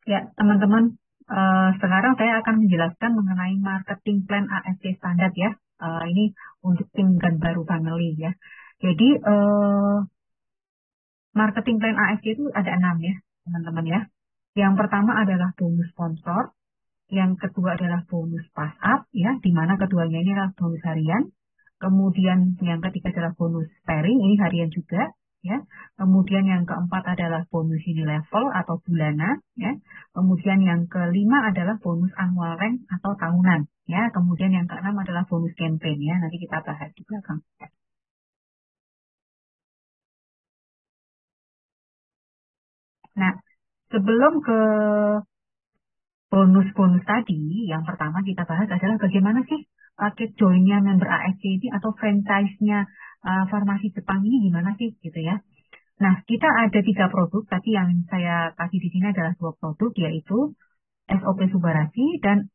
Ya, teman-teman, sekarang saya akan menjelaskan mengenai marketing plan ASC standar ya. Ini untuk tim dan baru family ya. Jadi, marketing plan ASC itu ada 6 ya, teman-teman ya. Yang pertama adalah bonus sponsor, yang kedua adalah bonus pass up ya, di mana keduanya ini adalah bonus harian. Kemudian yang ketiga adalah bonus pairing, ini harian juga ya. Kemudian yang keempat adalah bonus ini level atau bulanan ya. Kemudian yang kelima adalah bonus annual rank atau tahunan ya. Kemudian yang keenam adalah bonus campaign ya. Nanti kita bahas di belakang. Nah, sebelum ke bonus-bonus tadi, yang pertama kita bahas adalah bagaimana sih paket joinnya member ASC ini atau franchise-nya farmasi Jepang ini gimana sih gitu ya. Nah, kita ada 3 produk, tadi yang saya kasih di sini adalah 2 produk, yaitu SOP Subarasi dan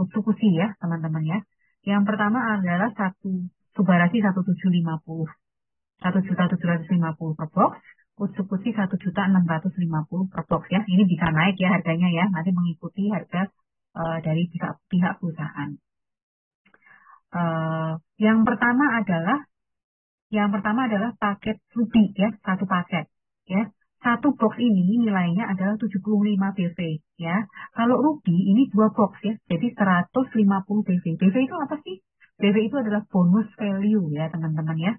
Utsukushi ya teman-teman ya. Yang pertama adalah Subarasi 1750 1.750 per box, Utsukushi 1.650 per box ya. Ini bisa naik ya harganya ya, nanti mengikuti harga dari pihak perusahaan. Eh, yang pertama adalah paket Ruby ya, satu paket ya. Satu box ini nilainya adalah 75 BV ya. Kalau Ruby ini 2 box ya, jadi 150 BV. BV itu apa sih? BV itu adalah bonus value ya teman-teman ya.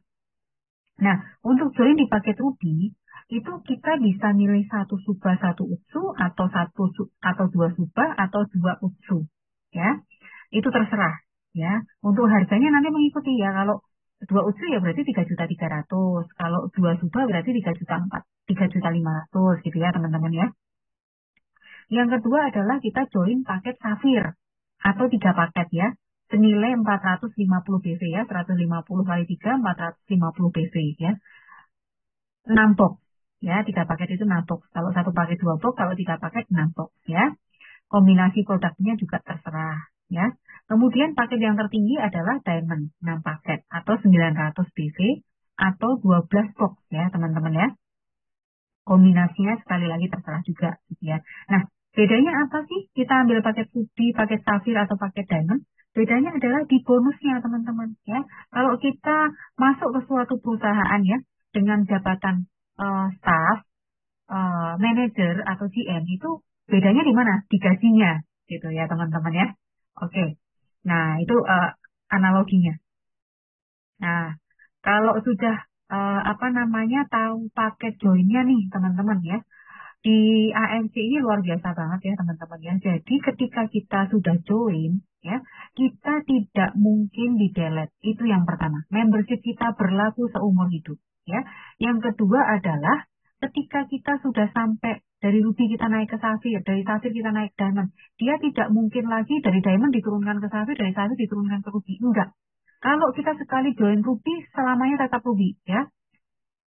Nah, untuk join di paket Ruby, itu kita bisa milih satu suba, satu utsu, atau atau 2 suba, atau 2 utsu. Ya, itu terserah. Ya, untuk harganya nanti mengikuti ya. Kalau 2 utsu ya berarti 3.300.000. Kalau 2 suba berarti 3.500.000 gitu ya teman-teman ya. Yang kedua adalah kita join paket Safir atau 3 paket ya. Senilai 450 BV ya, 150 kali 3, 450 BV ya. 6 box ya, 3 paket itu 6 box. Kalau satu paket 2 box, kalau 3 paket 6 box ya. Kombinasi produknya juga terserah ya. Kemudian paket yang tertinggi adalah Diamond 6 paket atau 900 BV atau 12 box ya teman-teman ya. Kombinasinya sekali lagi terserah juga gitu ya. Nah, bedanya apa sih kita ambil paket Ruby, paket Safir atau paket Diamond? Bedanya adalah di bonusnya teman-teman ya. Kalau kita masuk ke suatu perusahaan ya dengan jabatan staff, manager atau GM itu bedanya di mana? Di gajinya gitu ya teman-teman ya. Oke. Nah, itu analoginya. Nah, kalau sudah apa namanya tahu paket joinnya nih teman-teman ya. Di AMC ini luar biasa banget ya teman-teman ya. Jadi ketika kita sudah join ya, kita tidak mungkin di delete. Itu yang pertama. Membership kita berlaku seumur hidup ya. Yang kedua adalah ketika kita sudah sampai dari Ruby kita naik ke Safir, dari Safir kita naik Diamond, dia tidak mungkin lagi dari Diamond diturunkan ke Safir, dari Safir diturunkan ke Ruby. Enggak. Kalau kita sekali join Ruby, selamanya tetap Ruby ya.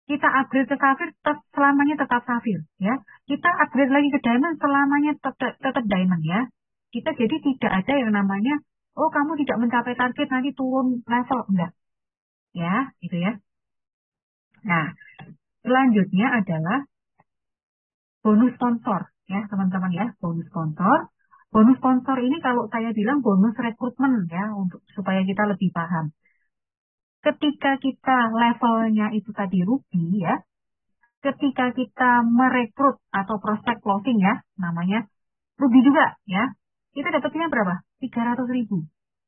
Kita upgrade ke Safir, selamanya tetap Safir ya. Kita upgrade lagi ke Diamond, selamanya tetap Diamond ya. Kita jadi tidak ada yang namanya, oh kamu tidak mencapai target nanti turun level, enggak ya, gitu ya. Nah, selanjutnya adalah bonus sponsor ya teman-teman ya, bonus sponsor. Bonus sponsor ini kalau saya bilang bonus rekrutmen ya, untuk supaya kita lebih paham. Ketika kita levelnya itu tadi rugi ya, ketika kita merekrut atau prospek closing ya, namanya rugi juga ya, kita dapatnya berapa? 300.000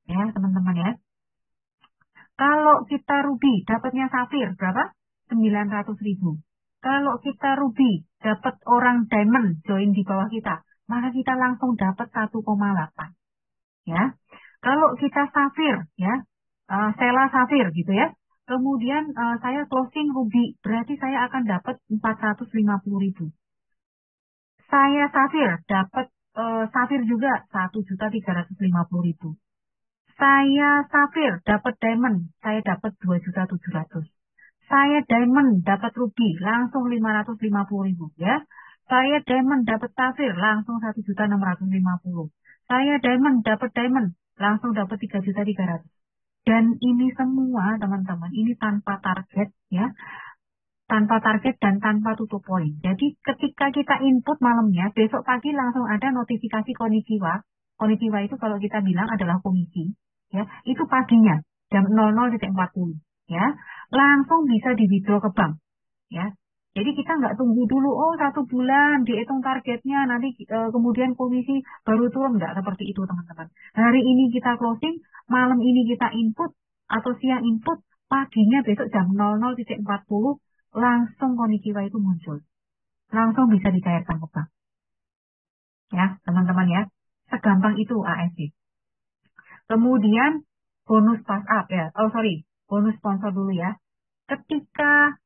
ya teman-teman ya. Kalau kita rugi dapatnya Safir berapa? 900.000. Kalau kita rugi dapat orang diamond join di bawah kita, maka kita langsung dapat 1,8 ya. Kalau kita Safir ya, Sela Safir gitu ya. Kemudian saya closing rugi, berarti saya akan dapat 450.000. Saya Safir dapat Safir juga 1.350.000. Saya Safir dapat Diamond, saya dapat 2.700.000. Saya Diamond dapat Ruby langsung 550.000 ya. Saya Diamond dapat Safir langsung 1.650.000. Saya Diamond dapat Diamond langsung dapat 3.300.000. Dan ini semua teman-teman, ini tanpa target ya, tanpa target dan tanpa tutup poin. Jadi ketika kita input malamnya, besok pagi langsung ada notifikasi konnichiwa. Konnichiwa itu kalau kita bilang adalah komisi, ya, itu paginya jam 00.40, ya, langsung bisa di withdraw ke bank, ya. Jadi kita nggak tunggu dulu, oh 1 bulan dihitung targetnya, nanti kemudian komisi baru turun, nggak seperti itu teman-teman. Hari ini kita closing, malam ini kita input atau siang input, paginya besok jam 00.40 langsung konnichiwa itu muncul. Langsung bisa dicairkan ke bank. Ya, teman-teman ya. Segampang itu ASD. Kemudian bonus pass up ya. Oh sorry, bonus sponsor dulu ya. Ketika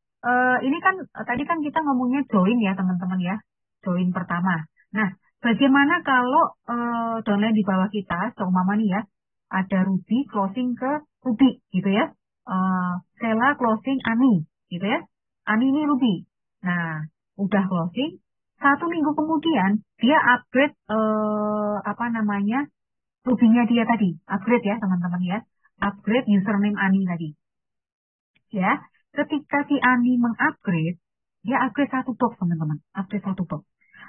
ini kan tadi kan kita ngomongnya join ya teman-teman ya. Join pertama. Nah, bagaimana kalau downline di bawah kita, seumpama nih ya, ada Ruby closing ke Ruby gitu ya. Sela closing Ani gitu ya. Ani ini Ruby. Nah, udah closing. 1 minggu kemudian dia upgrade apa namanya Ruby-nya dia tadi. Upgrade ya teman-teman ya. Upgrade username Ani tadi. Ya, ketika si Ani mengupgrade, dia upgrade 1 box teman-teman. Upgrade 1 box.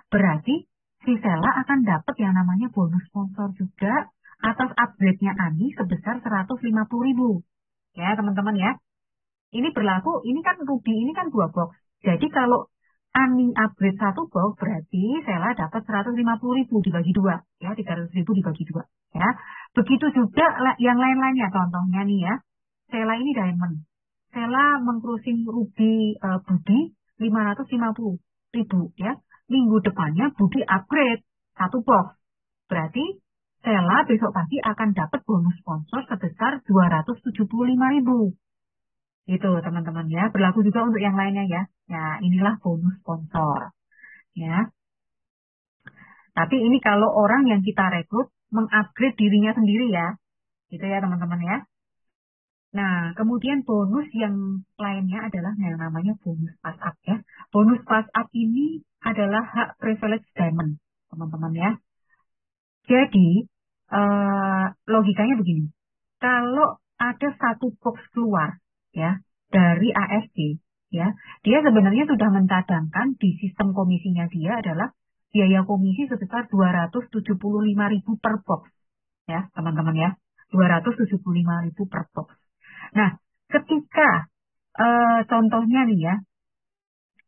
Berarti si Sela akan dapat yang namanya bonus sponsor juga atas upgrade-nya Ani sebesar 150.000. Ya teman-teman ya. Ini berlaku, ini kan Ruby, ini kan 2 box. Jadi kalau Ani upgrade 1 box, berarti Sela dapat 150.000 dibagi 2. Ya, 300.000 dibagi 2. Ya, begitu juga yang lain-lainnya. Contohnya nih ya, Sela ini diamond. Sela mengclosing Ruby Budi 550.000 ya. Minggu depannya Budi upgrade 1 box. Berarti Sela besok pagi akan dapat bonus sponsor sebesar 275.000. Itu teman-teman ya. Berlaku juga untuk yang lainnya ya. Ya, inilah bonus sponsor. Ya. Tapi ini kalau orang yang kita rekrut mengupgrade dirinya sendiri ya. Gitu ya teman-teman ya. Nah, kemudian bonus yang lainnya adalah yang namanya bonus pass up ya. Bonus pass up ini adalah hak privilege diamond, teman-teman ya. Jadi, logikanya begini. Kalau ada 1 box keluar ya dari ASD ya, dia sebenarnya sudah mencadangkan di sistem komisinya dia adalah biaya komisi sebesar 275.000 per box ya, teman-teman ya. 275.000 per box. Nah, ketika contohnya nih ya,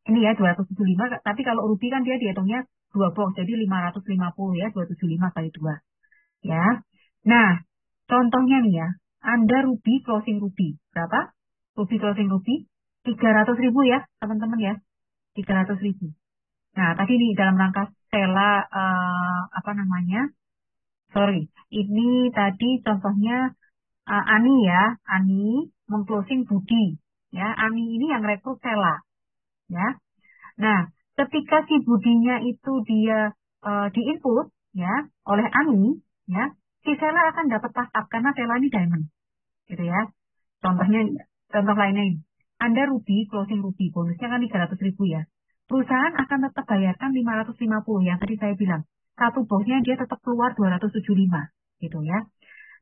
ini ya 275, tapi kalau Ruby kan dia dihitungnya 2 box, jadi 550 ya, 275 kali 2. Ya. Nah, contohnya nih ya, Anda Ruby closing Ruby. Berapa? Ruby closing Ruby 300.000 ya, teman-teman ya. 300.000. Nah, tadi nih dalam rangka Stella apa namanya? Sorry, ini tadi contohnya Ani ya, Ani mengclosing Budi. Ya, Ani ini yang rekrut Stella. Ya. Nah, ketika si Budinya itu dia diinput ya oleh Ani, ya, si Sela akan dapat pass up karena Sela ini diamond, gitu ya. Contohnya, contoh lainnya ini. Anda Ruby, closing Ruby, bonusnya kan 300.000 ya. Perusahaan akan tetap bayarkan 550 yang tadi saya bilang. 1 boxnya dia tetap keluar 275, gitu ya.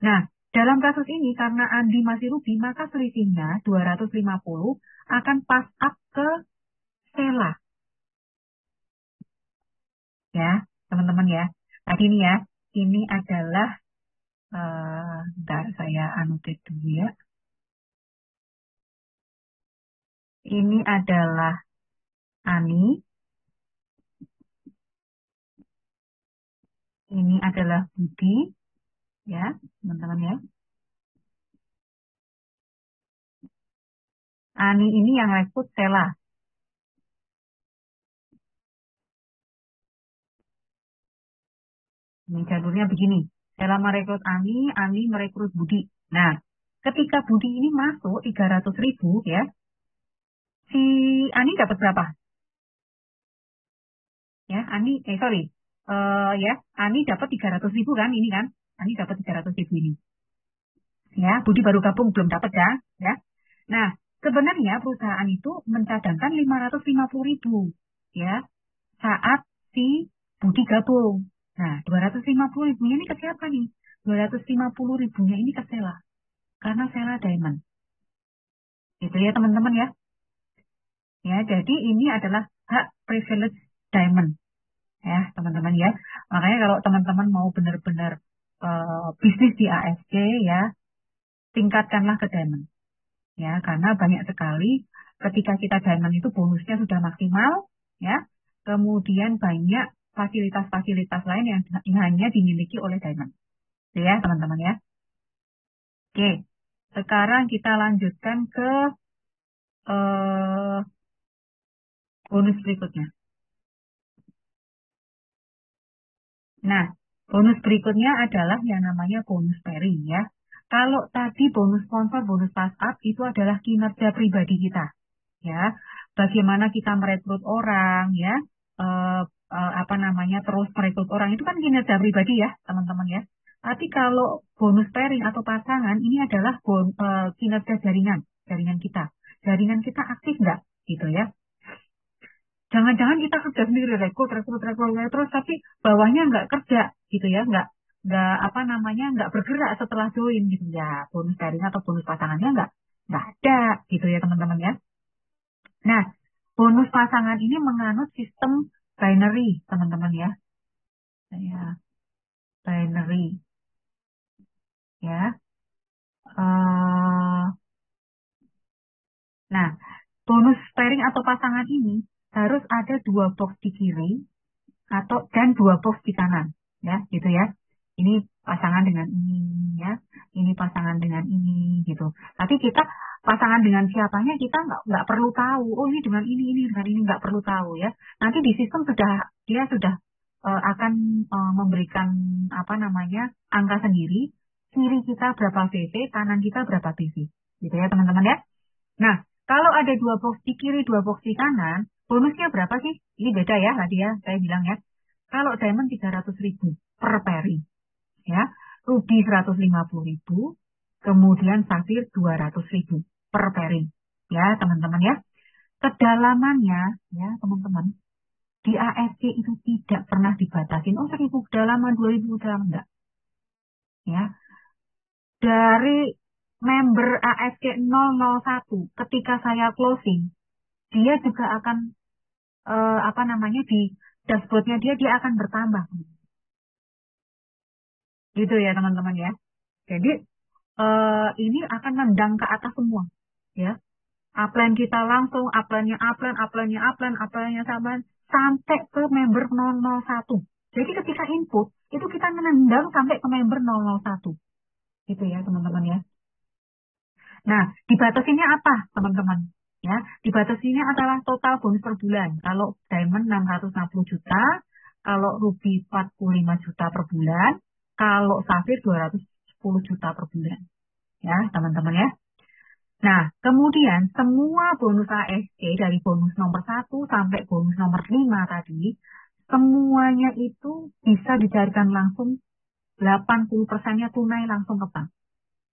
Nah, dalam kasus ini karena Andi masih Ruby, maka selisihnya 250 akan pass up ke Sela. Ya, teman-teman ya. Tadi ini ya, ini adalah, bentar saya annotate dulu ya. Ini adalah Ani, ini adalah Budi, ya, teman-teman ya. Ani ini yang rekrut Sela. Ini jalurnya begini. Sela merekrut Ani merekrut Budi. Nah, ketika Budi ini masuk 300.000 ya, si Ani dapat berapa? Ya, sorry. Ya, Ani dapat 300.000 kan, ini kan. Ani dapat 300.000 ini. Ya, Budi baru gabung belum dapat ya, ya. Nah, sebenarnya perusahaan itu mencadangkan 550.000 ya saat si Budi gabung. Nah, 250.000-nya ini ke siapa nih? 250.000-nya ini ke Sela karena Sela Diamond. Gitu ya teman-teman ya. Ya, jadi ini adalah hak privilege diamond ya, teman-teman ya. Makanya kalau teman-teman mau benar-benar bisnis di AFC ya, tingkatkanlah ke diamond ya, karena banyak sekali ketika kita diamond itu bonusnya sudah maksimal ya. Kemudian banyak fasilitas-fasilitas lain yang hanya dimiliki oleh diamond. Itu ya, teman-teman ya. Oke. Sekarang kita lanjutkan ke eh, bonus berikutnya. Nah, bonus berikutnya adalah yang namanya bonus pairing ya. Kalau tadi bonus sponsor, bonus startup itu adalah kinerja pribadi kita ya. Bagaimana kita merekrut orang ya, eh, apa namanya terus merekrut orang itu kan kinerja pribadi ya, teman-teman ya. Tapi kalau bonus pairing atau pasangan ini adalah kinerja jaringan, jaringan kita. Jaringan kita aktif nggak gitu ya. Jangan-jangan kita kerja sendiri, rekrut, rekrut, rekrut, rekrut, terus tapi bawahnya nggak kerja gitu ya, nggak apa namanya, nggak bergerak setelah join gitu ya, bonus sharing atau bonus pasangannya nggak ada gitu ya teman-teman ya. Nah, bonus pasangan ini menganut sistem binary teman-teman ya, ya binary ya. eh nah, bonus pairing atau pasangan ini harus ada dua box di kiri atau dan dua box di kanan ya gitu ya, ini pasangan dengan ini ya, ini pasangan dengan ini gitu, tapi kita pasangan dengan siapanya kita nggak perlu tahu, oh ini dengan ini nggak perlu tahu ya, nanti di sistem sudah dia sudah akan memberikan apa namanya angka sendiri, kiri kita berapa VV, kanan kita berapa PV gitu ya teman-teman ya. Nah, kalau ada dua box di kiri, dua box di kanan, bonusnya berapa sih? Ini beda ya tadi ya, saya bilang ya. Kalau diamond 300.000 per pairing, ya. Ruby 150.000, kemudian safir 200.000 per pairing. Ya, teman-teman ya. Kedalamannya, ya teman-teman, di AFC itu tidak pernah dibatasin. Oh, 1.000 kedalaman, 2.000 kedalaman, enggak. Ya, dari member AFC 001, ketika saya closing, dia juga akan apa namanya di dashboardnya dia akan bertambah gitu ya teman-teman ya. Jadi ini akan nendang ke atas semua ya. Upline kita langsung, upline-nya upline, upline-nya upline, upline-nya sampai ke member 001. Jadi ketika input itu kita menendang sampai ke member 001 gitu ya teman-teman ya. Nah, dibatasinnya apa, teman-teman? Ya, dibatasinnya adalah total bonus per bulan. Kalau Diamond 660 juta, kalau Ruby 45 juta per bulan, kalau Safir 210 juta per bulan. Ya, teman-teman ya. Nah, kemudian semua bonus ASC dari bonus nomor 1 sampai bonus nomor 5 tadi, semuanya itu bisa dicarikan langsung, 80%-nya tunai langsung ke bank.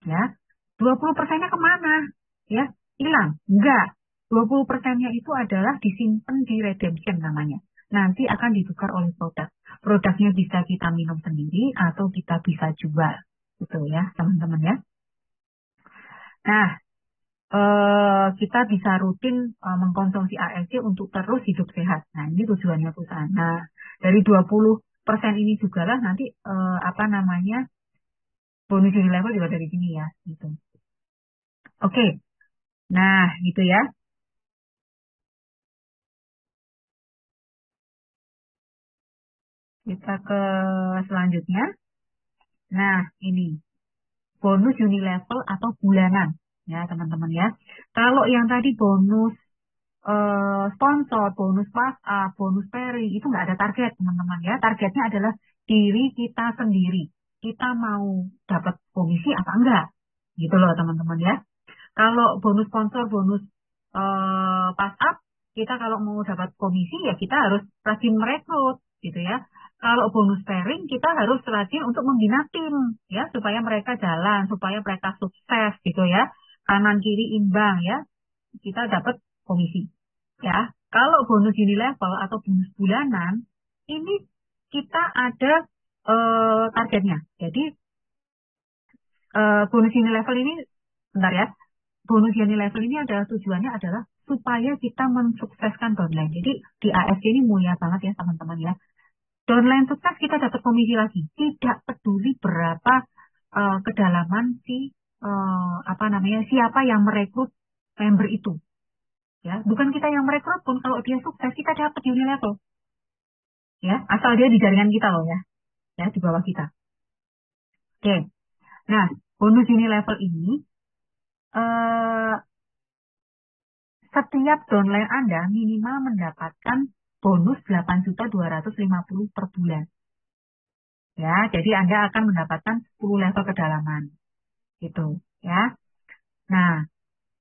Ya, 20%-nya kemana? Ya, hilang. Enggak. 20%-nya itu adalah disimpan di redemption namanya. Nanti akan ditukar oleh produk. Produknya bisa kita minum sendiri atau kita bisa jual. Gitu ya, teman-teman ya. Nah, kita bisa rutin mengkonsumsi ALC untuk terus hidup sehat. Nah, ini tujuannya perusahaan. Nah, dari 20% ini juga lah nanti apa namanya bonus level juga dari sini ya, gitu. Oke, nah gitu ya. Kita ke selanjutnya. Nah, ini bonus unilevel atau bulanan ya, teman-teman ya. Kalau yang tadi bonus sponsor, bonus pas, bonus pairing itu nggak ada target, teman-teman ya. Targetnya adalah diri kita sendiri. Kita mau dapat komisi apa enggak? Gitu loh, teman-teman ya. Kalau bonus sponsor, bonus pas up, kita kalau mau dapat komisi ya kita harus rajin merekrut gitu ya. Kalau bonus pairing kita harus rajin untuk membina tim ya supaya mereka jalan, supaya mereka sukses gitu ya. Kanan kiri imbang ya. Kita dapat komisi ya. Kalau bonus unilevel atau bonus bulanan ini kita ada targetnya. Jadi bonus unilevel ini bentar ya. Bonus Unilevel ini adalah tujuannya adalah supaya kita mensukseskan downline. Jadi di AFC ini mulia banget ya teman-teman ya. Downline sukses kita dapat komisi lagi. Tidak peduli berapa kedalaman si apa namanya siapa yang merekrut member itu. Ya, bukan kita yang merekrut pun kalau dia sukses kita dapat Unilevel. Ya, asal dia di jaringan kita loh ya. Ya, di bawah kita. Oke. Nah, bonus Unilevel ini eh setiap downline Anda minimal mendapatkan bonus 8.250 per bulan. Ya, jadi Anda akan mendapatkan 10 level kedalaman. Gitu, ya. Nah,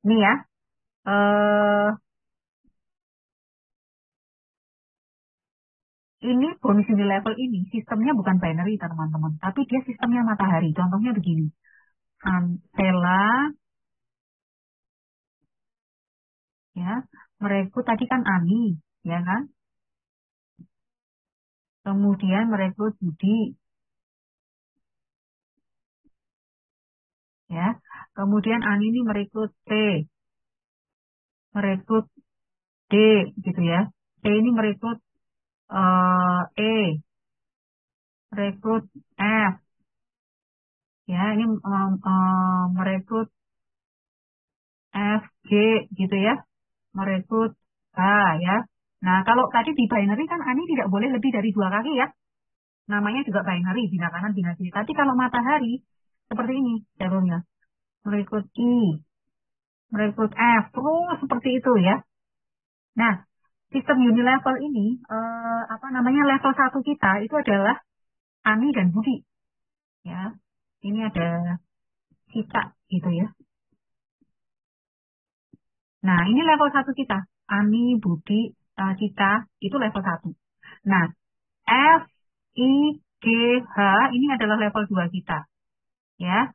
ini ya. Eh ini bonus Unilevel ini sistemnya bukan binary, teman-teman, tapi dia sistemnya matahari. Contohnya begini. Antela, ya, merekrut tadi kan Ani, ya kan? Kemudian merekrut Budi, ya. Kemudian Ani ini merekrut T, merekrut D, gitu ya. T ini merekrut E, merekrut F, ya. Ini merekrut F, G, gitu ya. Merekrut H, ya. Nah, kalau tadi di binary kan Ani tidak boleh lebih dari 2 kaki ya. Namanya juga binary, bina kanan, bina kiri. Tapi kalau matahari, seperti ini jalurnya. Merekrut I, merekrut F, terus seperti itu ya. Nah, sistem unilevel ini, apa namanya, level 1 kita itu adalah Ani dan Budi. Ya, ini ada Cita gitu ya. Nah, ini level 1 kita. Ani, Budi, Cita, itu level 1. Nah, F, I, G, H, ini adalah level 2 kita. Ya,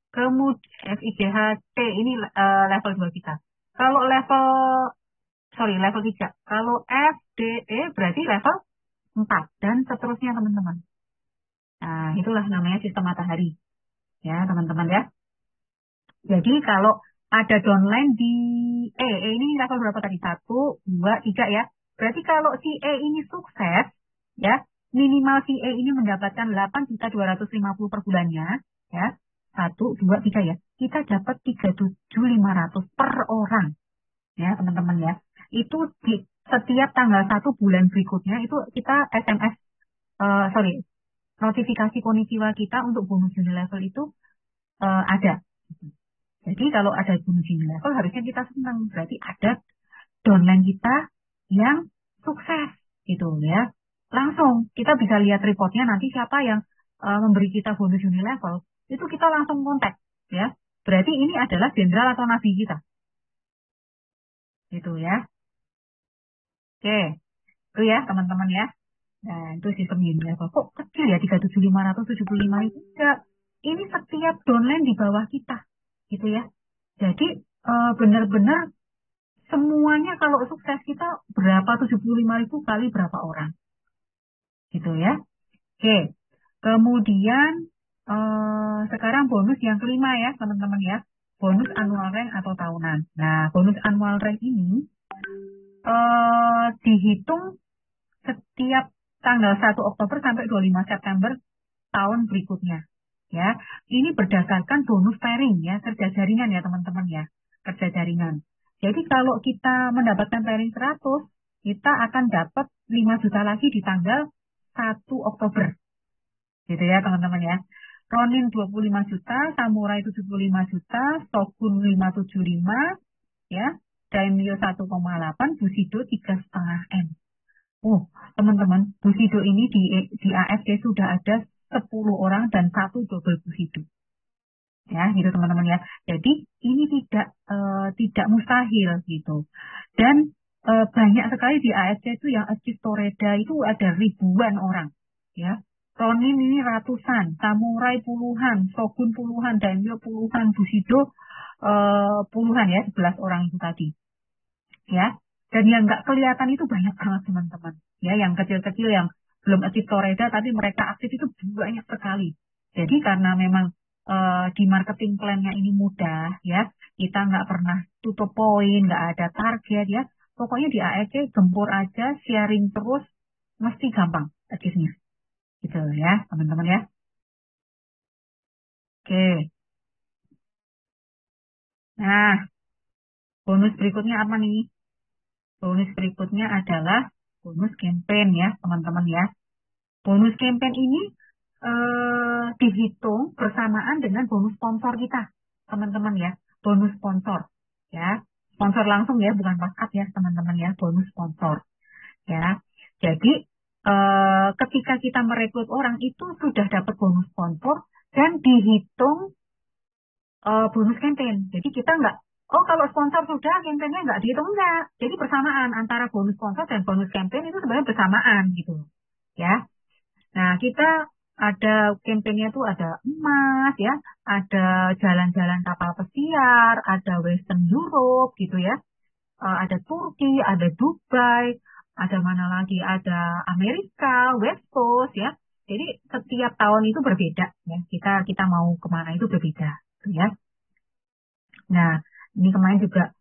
kemudian F, I, G, H, T, ini level 2 kita. Kalau level 3. Kalau F, D, E berarti level 4 dan seterusnya teman-teman. Nah, itulah namanya sistem matahari. Ya, teman-teman ya. Jadi kalau ada downline di E ini level berapa tadi? 1, 2, 3 ya. Berarti kalau si E ini sukses, ya, minimal si E ini mendapatkan 8.250 per bulannya, ya. 1, 2, 3 ya. Kita dapat 37.500 per orang, ya, teman-teman ya. Itu di setiap tanggal 1 bulan berikutnya itu kita SMS, sorry, notifikasi konnichiwa kita untuk bonus Unilevel itu ada. Jadi kalau ada bonus Unilevel harusnya kita senang. Berarti ada downline kita yang sukses gitu ya. Langsung kita bisa lihat reportnya nanti siapa yang memberi kita bonus Unilevel. Itu kita langsung kontak ya. Berarti ini adalah jenderal atau nabi kita. Gitu ya. Oke. Itu ya teman-teman ya. Nah, itu sistem Unilevel. Kok kecil ya 37.575 itu? Enggak. Ini setiap downline di bawah kita. Gitu ya. Jadi benar-benar semuanya kalau sukses kita berapa 75.000 kali berapa orang. Gitu ya. Oke. Kemudian sekarang bonus yang kelima ya teman-teman ya. Bonus annual rank atau tahunan. Nah, bonus annual rank ini dihitung setiap tanggal 1 Oktober sampai 25 September tahun berikutnya. Ya, ini berdasarkan bonus pairing ya, kerja jaringan ya teman-teman ya, kerja jaringan. Jadi kalau kita mendapatkan pairing 100, kita akan dapat 5 juta lagi di tanggal 1 Oktober. Gitu ya teman-teman ya. Ronin 25 juta, Samurai 75 juta, Shogun 575, ya, Daimyo 1,8, Bushido 3,5 M. Oh, teman-teman, Bushido ini di AFC sudah ada 10 orang dan 1 double Bushido. Ya, gitu teman-teman ya. Jadi ini tidak mustahil gitu. Dan banyak sekali di AFC itu yang achieve Toreda itu ada ribuan orang. Ya, Ronin ini ratusan, Samurai puluhan, Shogun puluhan, Daimyo puluhan, Bushido puluhan ya, 11 orang itu tadi. Ya, dan yang nggak kelihatan itu banyak banget teman-teman. Ya, yang kecil-kecil yang belum aktif Toreda tapi mereka aktif itu banyak sekali. Jadi karena memang di marketing plan-nya ini mudah ya. Kita nggak pernah tutup poin, nggak ada target ya. Pokoknya di AEC gempur aja, sharing terus, mesti gampang achieve-nya. Gitu ya, teman-teman ya. Oke. Nah, bonus berikutnya apa nih? Bonus berikutnya adalah bonus campaign ya, teman-teman ya. Bonus campaign ini dihitung bersamaan dengan bonus sponsor kita, teman-teman ya. Bonus sponsor ya. Sponsor langsung ya, bukan WhatsApp ya, teman-teman ya. Bonus sponsor ya. Jadi ketika kita merekrut orang itu sudah dapat bonus sponsor dan dihitung bonus campaign. Jadi kita nggak, oh kalau sponsor sudah, campaignnya nggak dihitung, enggak. Jadi bersamaan antara bonus sponsor dan bonus campaign itu sebenarnya bersamaan gitu. Ya. Nah, kita ada campaignnya tuh ada emas ya, ada jalan-jalan kapal pesiar, ada Western Europe gitu ya, ada Turki, ada Dubai, ada mana lagi, ada Amerika, West Coast ya. Jadi setiap tahun itu berbeda ya. Kita mau kemana itu berbeda, gitu ya. Nah, ini kemarin juga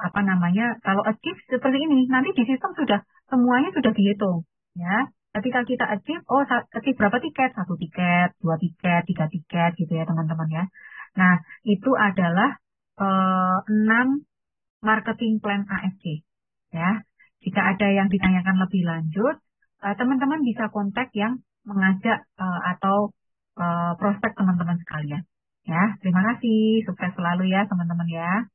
apa namanya, kalau achieve seperti ini, nanti di sistem sudah semuanya sudah dihitung, ya. Ketika kita achieve, oh achieve berapa tiket? Satu tiket, dua tiket, tiga tiket, gitu ya teman-teman ya. Nah, itu adalah 6 marketing plan AFC, ya. Jika ada yang ditanyakan lebih lanjut, teman-teman bisa kontak yang mengajak atau prospek teman-teman sekalian. Ya, terima kasih. Sukses selalu ya teman-teman ya.